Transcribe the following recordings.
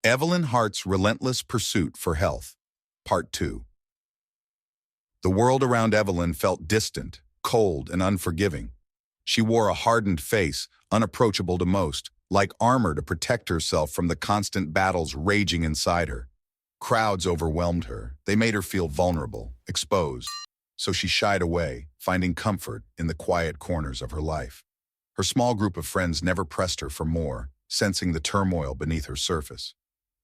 Evelyn Hart's Relentless Pursuit for Health, Part 2. The world around Evelyn felt distant, cold, and unforgiving. She wore a hardened face, unapproachable to most, like armor to protect herself from the constant battles raging inside her. Crowds overwhelmed her. They made her feel vulnerable, exposed. So she shied away, finding comfort in the quiet corners of her life. Her small group of friends never pressed her for more, sensing the turmoil beneath her surface.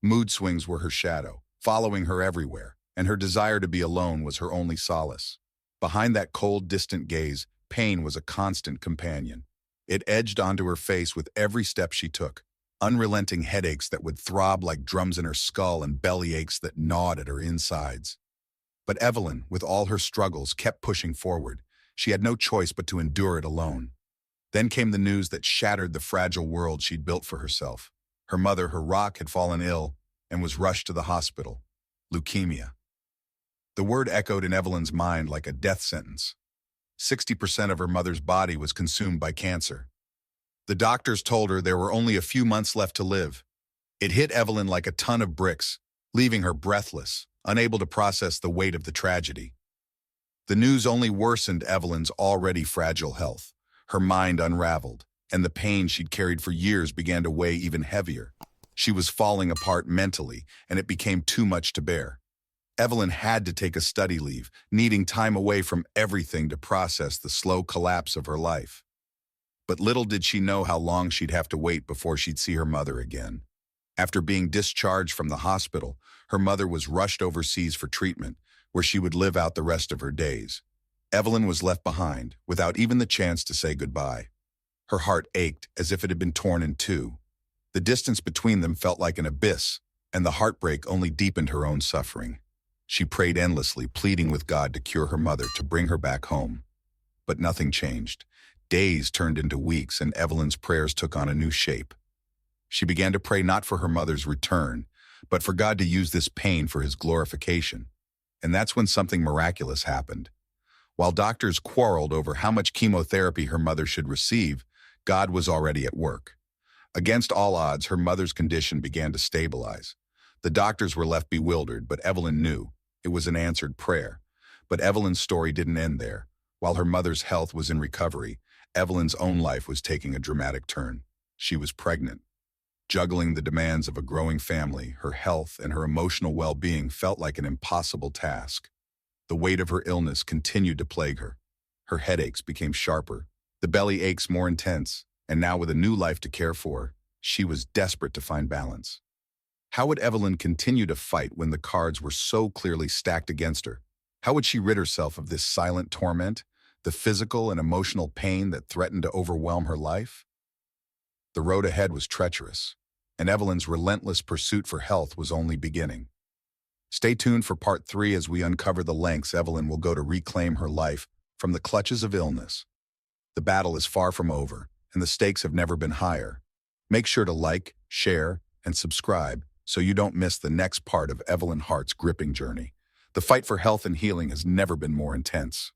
Mood swings were her shadow, following her everywhere, and her desire to be alone was her only solace. Behind that cold, distant gaze, pain was a constant companion. It edged onto her face with every step she took, unrelenting headaches that would throb like drums in her skull and belly aches that gnawed at her insides. But Evelyn, with all her struggles, kept pushing forward. She had no choice but to endure it alone. Then came the news that shattered the fragile world she'd built for herself. Her mother, her rock, had fallen ill and was rushed to the hospital. Leukemia. The word echoed in Evelyn's mind like a death sentence. 60% of her mother's body was consumed by cancer. The doctors told her there were only a few months left to live. It hit Evelyn like a ton of bricks, leaving her breathless, unable to process the weight of the tragedy. The news only worsened Evelyn's already fragile health. Her mind unraveled, and the pain she'd carried for years began to weigh even heavier. She was falling apart mentally, and it became too much to bear. Evelyn had to take a study leave, needing time away from everything to process the slow collapse of her life. But little did she know how long she'd have to wait before she'd see her mother again. After being discharged from the hospital, her mother was rushed overseas for treatment, where she would live out the rest of her days. Evelyn was left behind, without even the chance to say goodbye. Her heart ached as if it had been torn in two. The distance between them felt like an abyss, and the heartbreak only deepened her own suffering. She prayed endlessly, pleading with God to cure her mother, to bring her back home. But nothing changed. Days turned into weeks, and Evelyn's prayers took on a new shape. She began to pray not for her mother's return, but for God to use this pain for His glorification. And that's when something miraculous happened. While doctors quarreled over how much chemotherapy her mother should receive, God was already at work. Against all odds, her mother's condition began to stabilize. The doctors were left bewildered, but Evelyn knew it was an answered prayer. But Evelyn's story didn't end there. While her mother's health was in recovery, Evelyn's own life was taking a dramatic turn. She was pregnant. Juggling the demands of a growing family, her health and her emotional well-being felt like an impossible task. The weight of her illness continued to plague her. Her headaches became sharper, the belly aches more intense, and now with a new life to care for, she was desperate to find balance. How would Evelyn continue to fight when the cards were so clearly stacked against her? How would she rid herself of this silent torment, the physical and emotional pain that threatened to overwhelm her life? The road ahead was treacherous, and Evelyn's relentless pursuit for health was only beginning. Stay tuned for Part 3 as we uncover the lengths Evelyn will go to reclaim her life from the clutches of illness. The battle is far from over, and the stakes have never been higher. Make sure to like, share, and subscribe so you don't miss the next part of Evelyn Hart's gripping journey. The fight for health and healing has never been more intense.